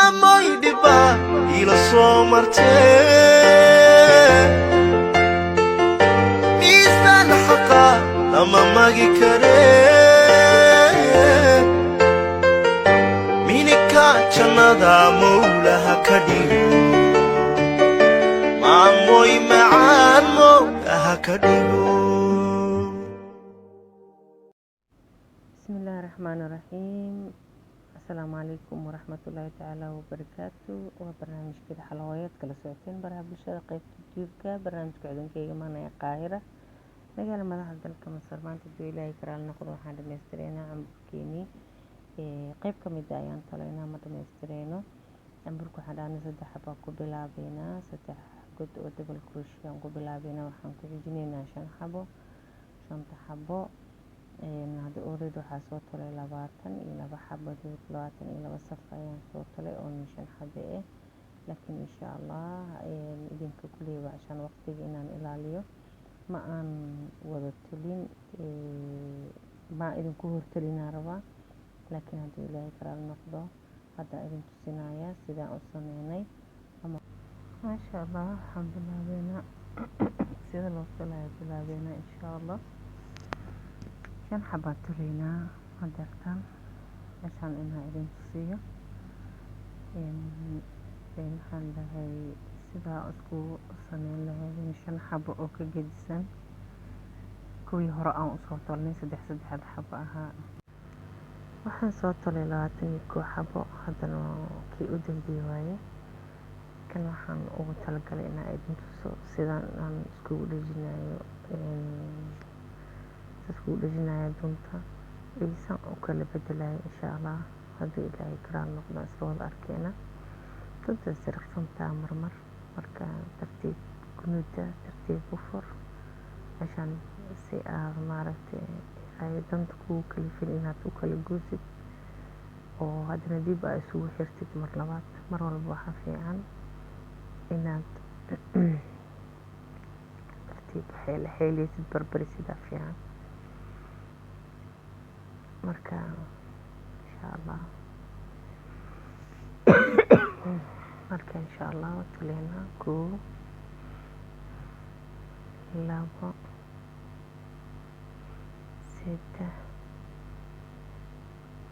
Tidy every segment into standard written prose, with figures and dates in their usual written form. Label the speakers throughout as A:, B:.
A: maamoy dhiba ila soo martee miisaan xaqa lama magi karee minika jannada mawlaha ka dhigo maamoy macaan mawlaha ka dhigo.
B: بسم الله الرحمن الرحيم. السلام عليكم ورحمة الله تعالى وبركاته. وبرنامج كده حلويات كلا ساعتين برها بالشارع قيب تجيبك برنامج كعدن كي جمانا يا قاهرة نقال مدح دلك مصر ما تدوي لا يكرال ناخذ واحد مسترينا عم بكيني قيب كمدايان طلعنا مرة مسترينو عم بركو حدانا سدح حباكو بلابينا سدح قد ودبل كروشي عم بلابينا وحنكو جنينا شان حبو شان تحبو هذا أريد حصوت على 20 إلى بحبة 20 إلى وصف أيام صوت على أونيشن حبة لكن إن شاء الله إذن كلي وعشان وقتي إنان إلى اليوم ما أن وضتلين ما إذن كهور تلين ربا لكن هذا إلى إكرار نقضه هذا إذن تسنايا سيدا أصنعني ما شاء الله الحمد لله بينا سيدا الوصلة بينا إن شاء الله كان حبات لينا هدرتان عشان إنها إذن تصير إن حالة هاي سيدا أسكو صنين لها إنشان حبا أوكا جدسان كوي هراء أصوات لين سدح حباها وحن صوت ليلاتني كو حبا هذا كي أدن بيواي كان وحن أغتلق لنا إذن تصير سيدا أن أسكو لجنايو تسكو لجنايا دونتا إيسان وكل بدلاي إن شاء الله هذا إلهي كرام نقضى أسرول أركينا تبدأ السرق صمتا مركا ترتيب كنودة ترتيب بفر عشان سيئة مارتي إلهي دونتكو كلفين إنها توكل جوزك وهذا نديب أسوه حرتك مرلبات والبوحة في عن إنها ترتيب حيلي تدبربري سيدا في عن مركا إن شاء الله مركا إن شاء الله وطلعنا كو لابا 6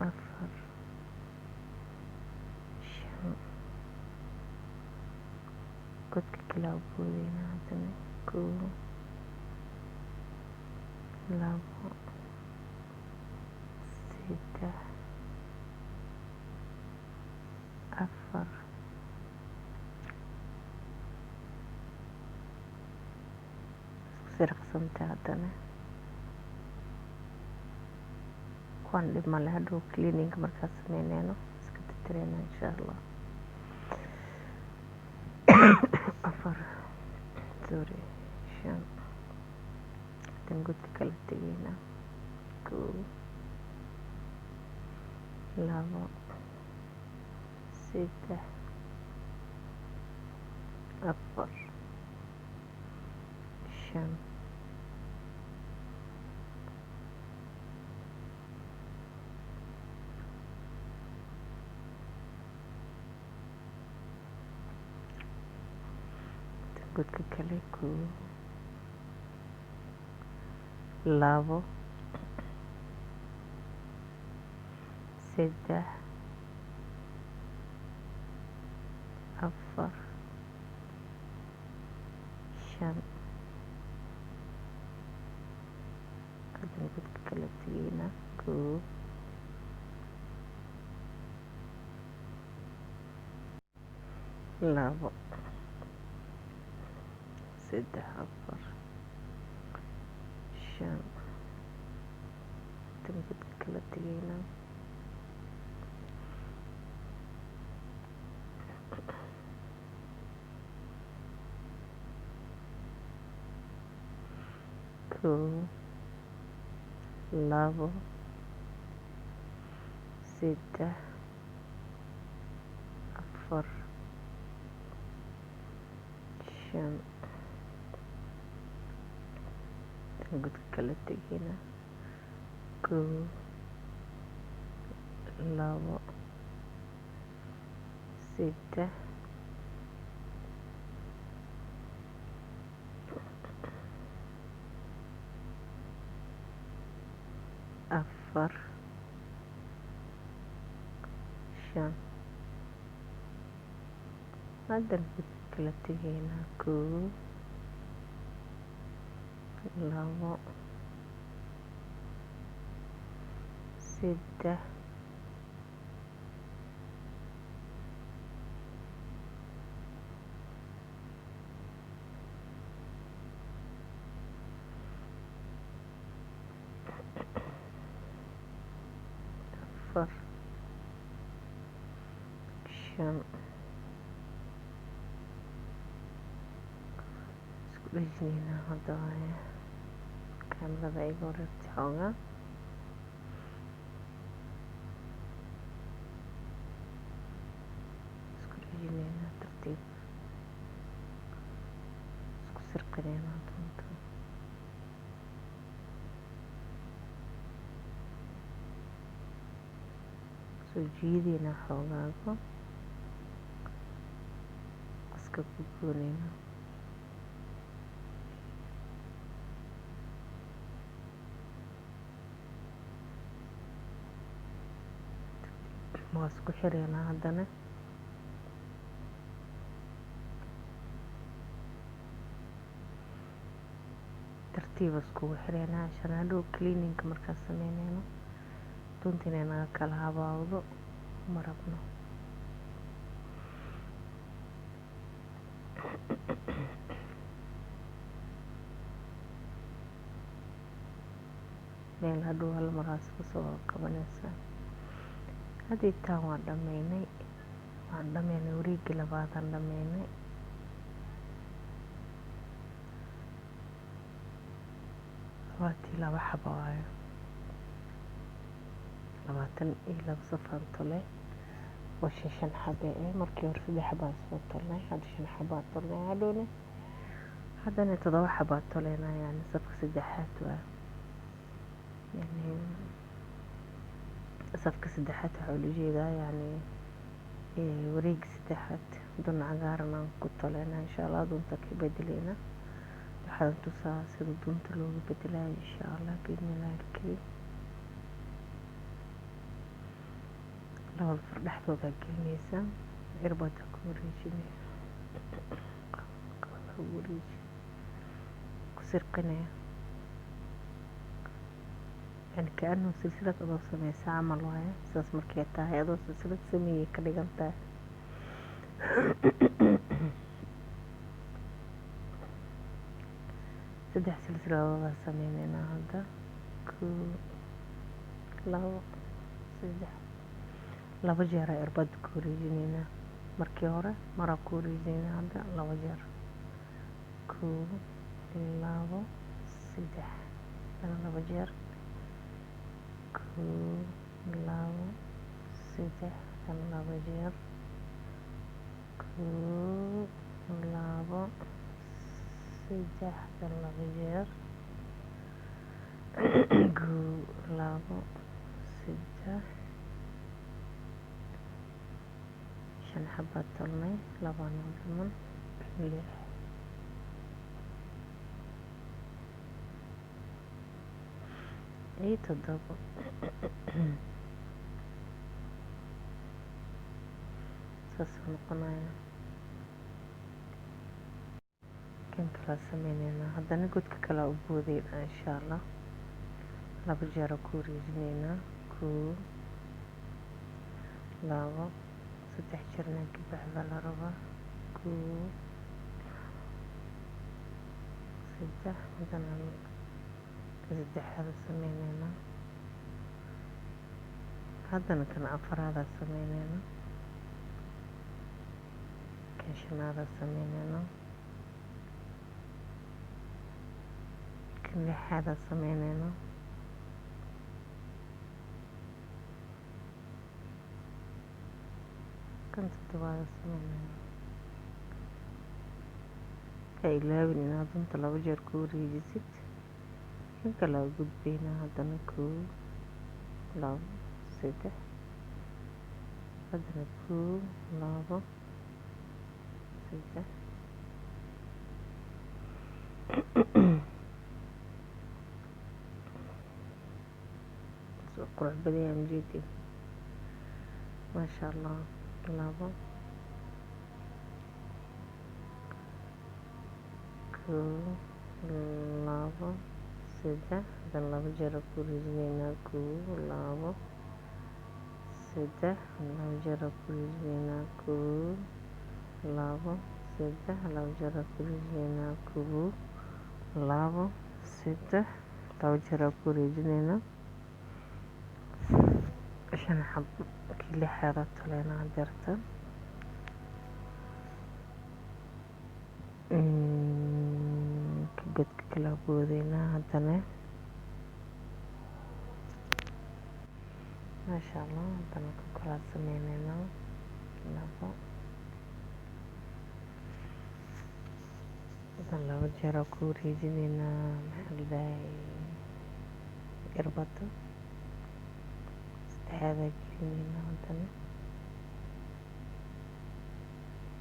B: 4 5 كنت كلا بولينا هاتنا كو لابا 6 4 سرق سمتاتنا كوان لما لهدو كلينينج مركز سمينينو سكت الترين إن شاء الله 4 سوري شان تنقود كالتقينا كو لابا 6 4 5 تقول كاليكو لابا 6 4 5 kadang kala ku labo 6 4 5 kadang kala ku labo 6 4 5 tengok kala tigina ku labo 6 4 5 haddana kala tegaynaa 1 2 3 4 5 isku dhejinaynaa hadda waaye kaamirada iga wareegtay xoogaa isku dhejinaynaa tartiib isku sirqinaynaa dunta soo jiidaynaa xoogaaga iska ku goonaynaa waa isku xireynaa haddana tartiib iskugu xireynaa عشان hadhow cleaninka markaan sameynayno dunta inay naga kala habaawdo ma rabno meel hadhow hal maraas kasoo qabanaysaa haddii taan waan dhameynay wareegii labaadaan dhameynay waatii 2 xabo waayo 22 safaan tole oo 5 xabe markii hore 3 xabaan soo tolnay hadda 5 xabaan tolnay hadhowna haddana 7 xabaan toleynaa yani safka saddexaad waa yani safka saddexaad waxaa ula jeedaa yani wareegi saddexaad dun cagaaran aan ku toleynaa insha Allah dunta ka bedeleyna waxaan tusaa sida dunta loogu bedelayo insha Allah bismillaahi alkariim labada far dhexdooda gelinaysaa cirbada ku wareejinaya ku sirqinaya يعني كأنه سلسلة أضو سميسة عمل وايا ساس مركيتها أضو سلسلة سمية كدقنتها سدح سلسلة أضو سمينينا هذا كو لو سدح لو جيرا إرباد كوريجينينا مركيورة مرا كوريجينينا هذا لو جيرا كو لو سدح أنا لو جيرا labo saddex tan labo jeer labo saddex tan labo jeer labo saddex 5 xabad tolnay labana dhiman 6 iyo 7 saas noqonaya kan kala sameynayna haddana godka kala u boodayna insha Allah laba jeer ku wareejinayna 1 2 3 jeerna ka baxda la rabaa 1 3 haddana saddexaad sameynayna haddana kan afraad sameynayna kan shanaad sameynayna kan lixaad sameynayna kan toddobaad sameynayna ka ilaawin inaad dunta laba jeer ku wareejisid kan kala gudbayna haddana 1 2 3 haddana 1 2 3 soo qurux badan yahay mjeedin maasha allah 2 2 3 haddana 2 jeer ku ridaynaa 1 2 3 2 jeer ku ridaynaa 1 2 3 2 jeer ku ridaynaa 1 2 3 2 jeer ku ridaynaa 5 xabo kili xeerad taleena jarta godka kala boodayna haddana maasha allah haddana ku kala sameynayna 2 haddana 2 jeer ku ridaynaa maxalday irbado saddexda gelinayna haddana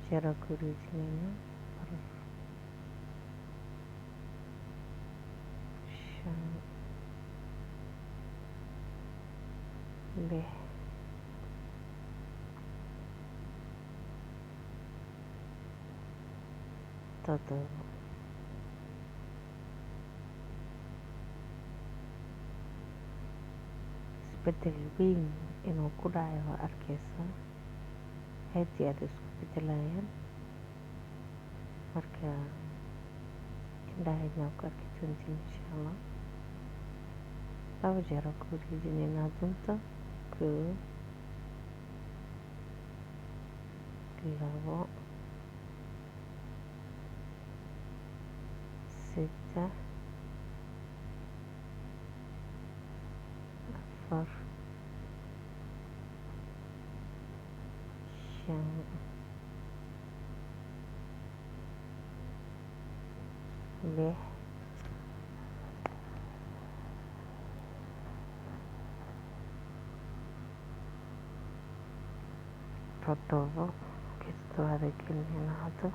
B: jeer ku ridaynaa 5 6 7 isbedel weyn inuu ku dhacayo waa arkaysaa aad iyo aad isku bedelayaan marka indhahayna ku arki doontiin insha allah 2 jeer ku ridaynaa dunta 1 2 6 4 5 6 7 كتوهذا كلنا هذا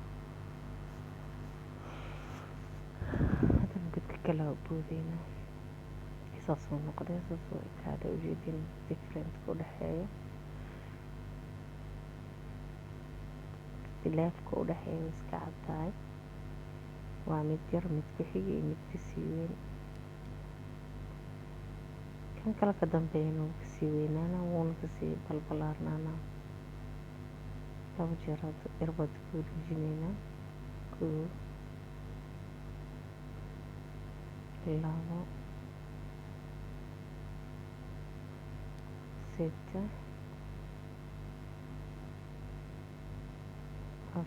B: قلت كلا بودينا قصص مقدسة هذا وجدين different كل حاجة اختلاف كل حاجة وسكعتاي ومتجر متكحي متكسيوين كان كلا قدام بينو كسيوين أنا ونكسي بالبلارنا 2 jeer irbad ku rijinayna 1 2 6 4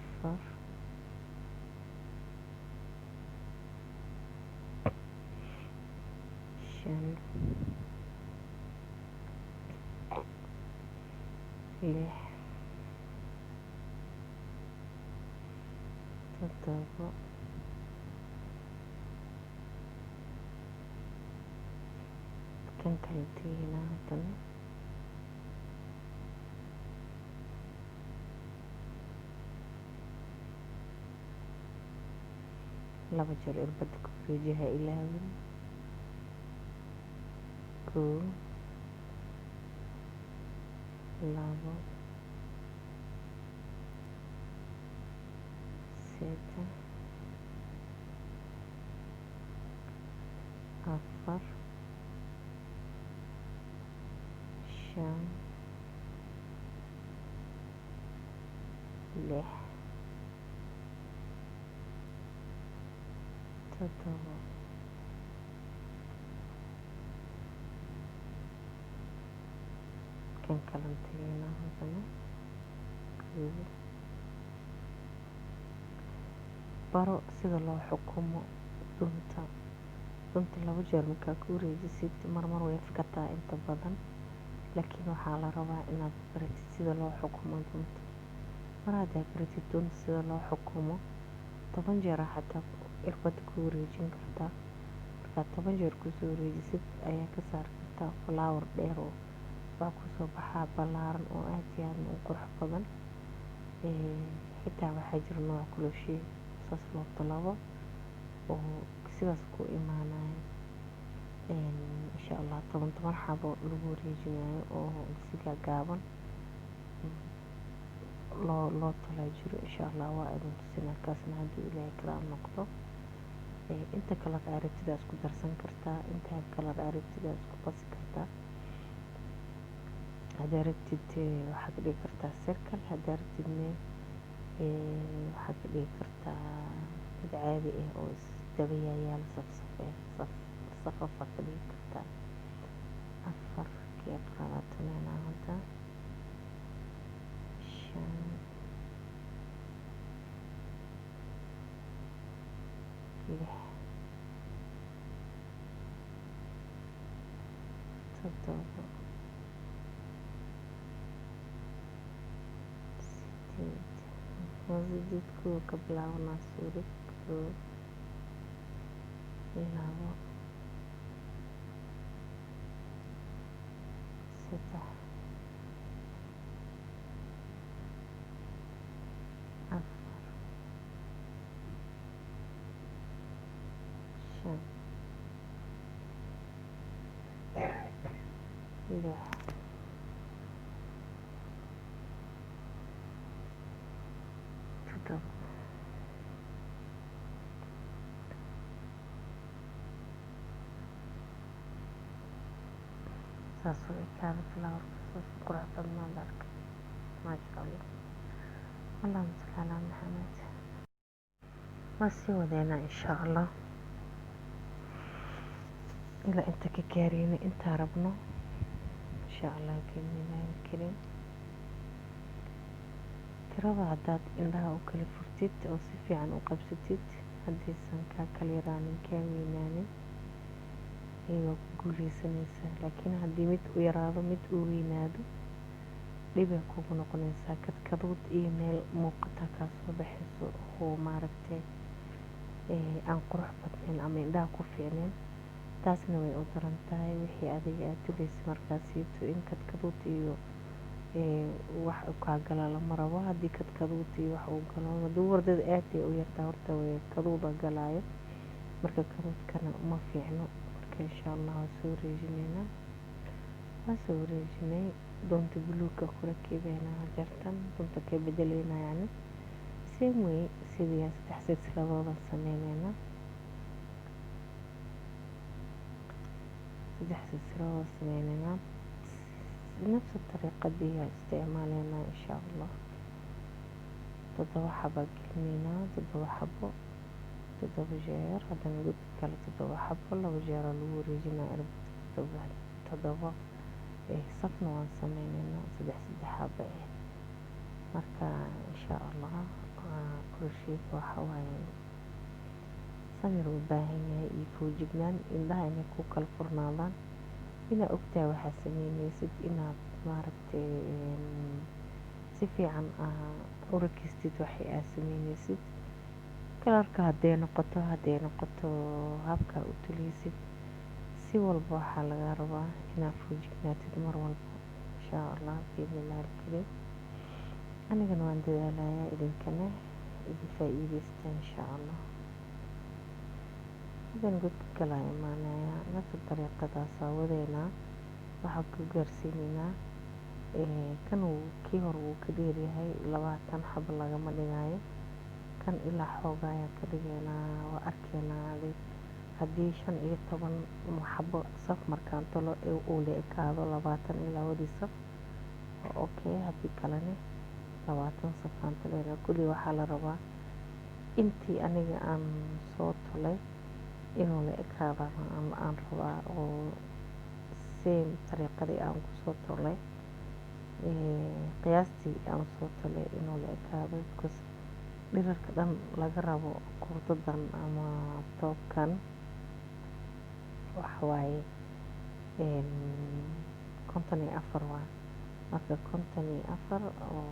B: 5 6 7 kan kaltiina haddana laba jeer irbad ku rijiha ilaawin 1 2 6 4 5 6 7 kan kalantiina haddana 1 baro sida loo xukumo dunta 2 jeer markaa ku wareejisid marmar way fakataa inta badan laakiin waxaa la rabaa inaad baratid sida loo xukumo dunta mar haddaad baratid dunta sida loo xukumo 10 jeer xataa irbad ku wareejin kartaa markaad 10 jeer kusoo wareejisid ayaa ka saari kartaa flower dheer oo baa kusoo baxaa ballaaran oo aad iyo aad u qurux badan. xitaa waxaa jira nooc kuloshiye saas loo talabo oo sidaas ku imaanayo. insha allah 10 xabo lagu wareejinayo oo siga gaaban loo talaa jiro. insha allah waa idin tusinaa kaasna hadduu ilaahay kala noqdo. inta kala aragtida isku darsan kartaa, inta kala aragtida isku qasi kartaa. haddaad rabtid waxaad ka dhigi kartaa circle, haddaad rabtidna waxaad ka dhigi kartaa mid caadi ah oo isdaba yaal safafaad ka dhigi kartaa. 4 kii qaadatanayna hadda 5 6 7 wasjidku ka bilaabana suurid bilaabo 3 4 5 6 7 saas oo ekaada flowerka saas qurux badnaan arkay. maasha allah. allahumma salli calaa maxamed. waa sii wadeynaa insha allah ilaa inta ka gaarayna intaa rabno insha allah biidnillaahi alkariim. tirada haddaad indhaha u kala furtid oo si fiican u qabsatid, haddaysan kaa kala yaraanin kaa weynaanin, iyagoo ku guuleysanaysaa. laakiin haddii mid u yaraado mid uu weynaado dhibay kugu noqonaysaa. kadkadood iyo meel muuqata kaa soo baxayso oo maaragtay aan qurux badnayn ama indhaha ku fiicnayn. taasna way u daran tahay. wixii adiga aad tulaysa markaasiito in kadkadood iyo wax kaa gala lama rabo. haddii kadkadood iyo wax uu galo, haddii wardada aad ay u yartaa horta way kaduuda galaayo, marka kaduudkana uma fiicno. marka insha allah waa soo wareejinaynaa. waa soo wareejinay. doonta buluugga ku rakibaynaa hajartan doonta ka bedelaynaa yani same way sidii 3 silsiladoodan sameynaynaa. 3 silsiladoodan sameynaynaa نفس الطريقة دي استعمالنا إن شاء الله. 7 حبة قلمينا 7 حبة 7 جير. هذا نقول كلا 7 حبة لو جير الوريجنا 7 صفنا وانسمينا 6 حبة. marka insha allah kul shay waxa waaye samir u baahan yahay iyo foojignaan indhaha inay ku kala furnaadaan. inaad ogtahay waxaad sameynaysid, inaad maaragtay si fiican u rakistid waxay aad sameynaysid. kalarka hadday noqoto habka u tulaysid, si walba waxaa laga rabaa inaad foojignaatid mar walba insha allah biidnillaahi alkariim. anigana waan dadaalayaa idinkana idin faa'iidaysta insha allah. hadan godka kala imaanayaa nafta dariiqadaas wadeynaa. waxaa ku gaarsiinaynaa kan kii hore wuu ka dheeryahay 20 xabo lagama dhigayo. kan ilaa xoogaa ayaan ka dhigaynaa. waa arkaynaa haddii 5 iyo 10 xabo saf markaan talo uu la ekaado 20 ilaa wadii saf waa okay. haddii kalena 20 safaan talayna. kulli waxaa la rabaa intii aniga aan soo tolay inuu la ekaado aan rabaa oo same dariiqadii aan ku soo tolay qiyaastii aan soo tolay inuu la ekaado. because dhirarka dhan laga rabo kurdadan ama toobkan waxa waaye 54 waa. marka 54 oo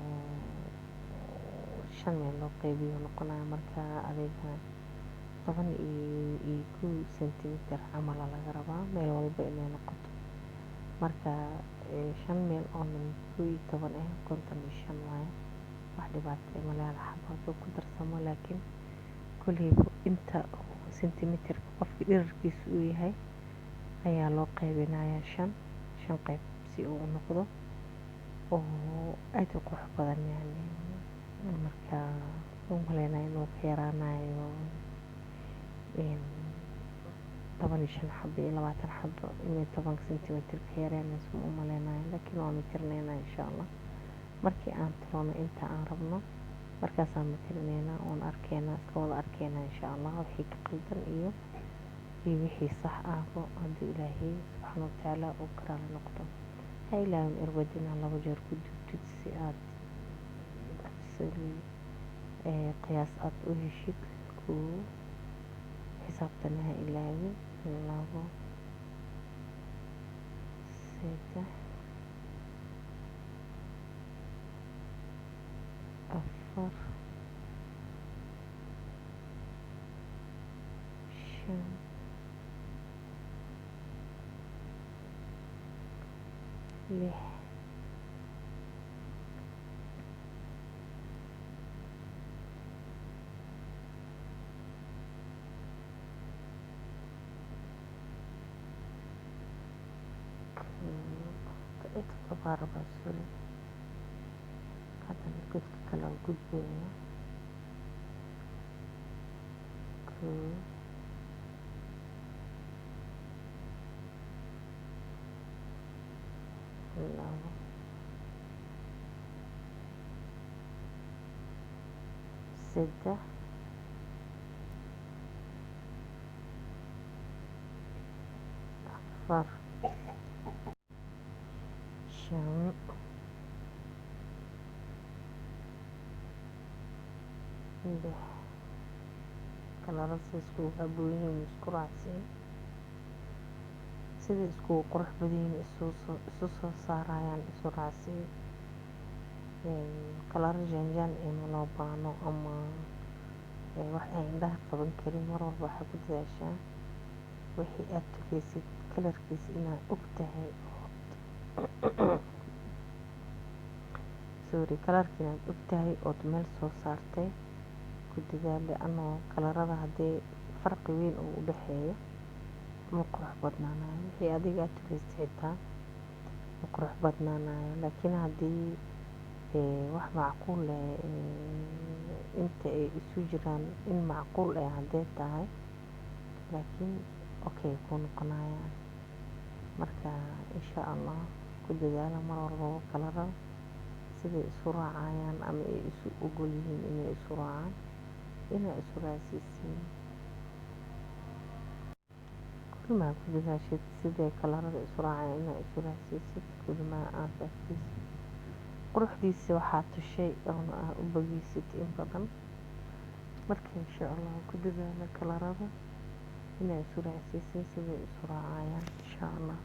B: 5 meel loo qaybiyo noqonaya. marka adeega 12 sentimitir camal laga rabaa meel walba inay noqoto. marka shan meel oo min 12 ah 55 waaye wax dhibaato ma leedahay xabado ku darsamo laakiin kulliba inta sentimitirka qofka dhererkiisu uu yahay ayaa loo qaybinayaa shan qayb si uu u noqdo oo aad u qurux badan yani marka u maleynayo inuu ka yaraanayo 15 xabo iyo 20 xabo iyo 10 sentimitir ka yaraanayso u maleynayo laakiin waa mitirneynaa insha Allah markii aan talono inta aan rabno markaasaan mitirneynaa oon arkeynaa iska wada arkeynaa insha Allah wixii ka qaldan iyo wixii sax ahba haddii Ilaahay subxaanahu wa tacaala uu ka raali noqdo ha ilaawin irbadina 2 jeer ku dubtid si aad qiyaas aad u heshid xisaabtana ha ilaawin 2 3 4 5 6 تتضارب السوري هذا الجزء كله جزء ستة أصفر شن لح kala rasa isku haboonyihiin isku raacsan sida isku qurux badan isu soo saarayaan isu raacsan kala janjaan in loo baano ama wax ay indhaha qaban karin mar walba waxa ku dadaashaa wixii aad tukaysid kalarkiisa inaad ogtahay kalarka inaad ogtahay ood meel soo saartay ku dadaali anoo kalarada haddii farqi weyn uu u dhaxeeyo ma qurux badnaanayo wixii adiga aad tukaysid xitaa ma qurux badnaanayo laakiin haddii wax macquul inta ay isu jiraan in macquul haddii tahay laakiin okay ku noqonayaan marka insha Allah ku dadaala mar walba kalarada sida isu raacayaan ama ay isu ogol yihiin inay isu raacaan inay isu raacsiin kulma ku dadaashid sida kalarada isu raacayaan inay isu raacsiin kulma aad quruxdiisa waxaa tushay oo u bagaysid in badan marka insha Allah ku dadaala kalarada inay isu raacsiin sida isu raacayaan insha Allah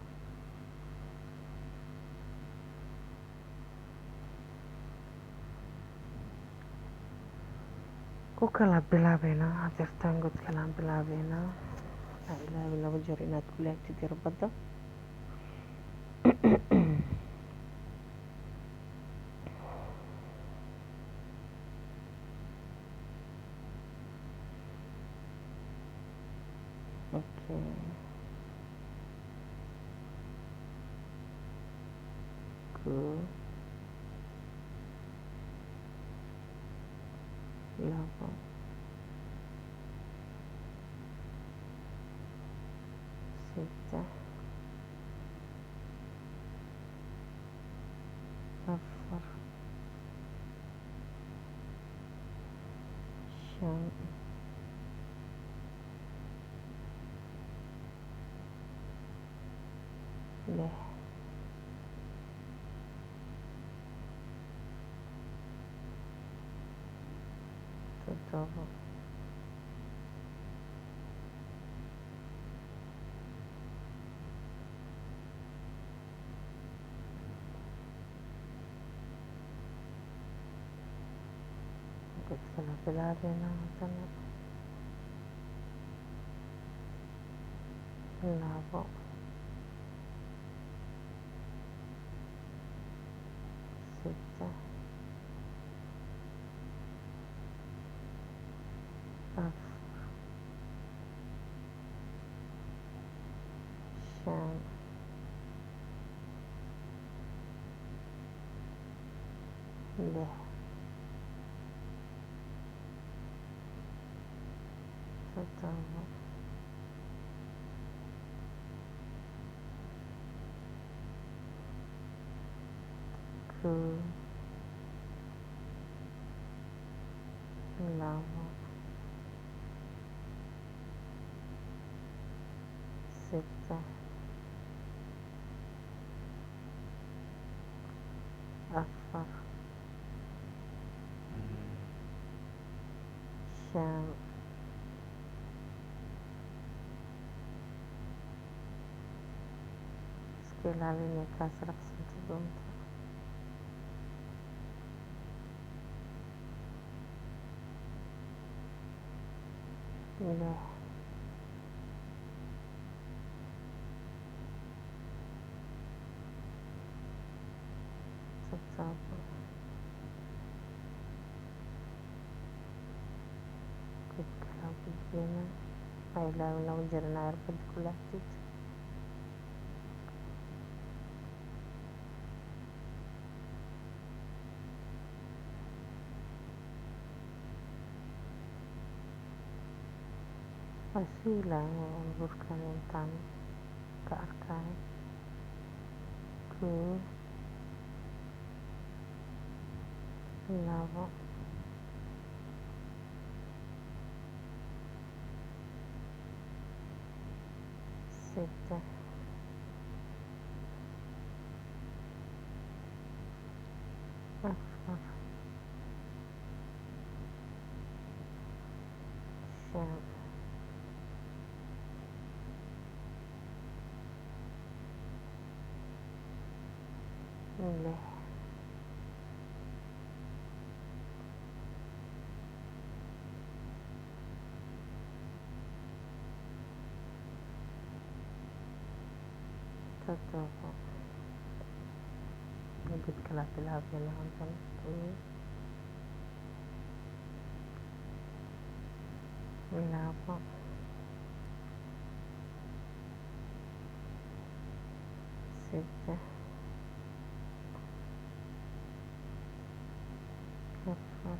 B: ku kala bilaabeynaa hadirtaan god kala bilaabeynaa ilaahay 2 jeer inaad ku laagtid irbada okay good labo 6 4 5 6 7 kala bilaabeynaa hadana 2 ستة أف شان لح تضرب كو لابا ستة أفر شان سكيل علينا كاسر أقسم تدونت لح تضرب كل كلام بدينا هاي لو جرنا عرفت كلها تيت وسيلة بركان intaan ka arkay kow labo saddex afar shan lix toddoba mid kala bilaabay labaatan labo saddex afar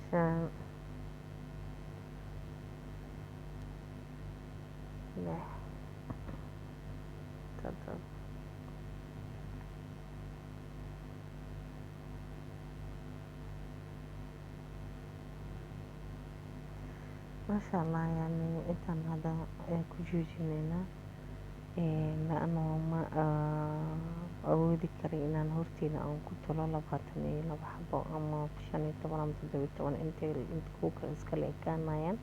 B: shan lix toddoba maasha allah yani intaan hadda ku joojinayna laano ma awoodi karay inaan hortiina aan ku tolo 22 xabo ama 15 ama 17 inta kuwa iskala ekaanayaan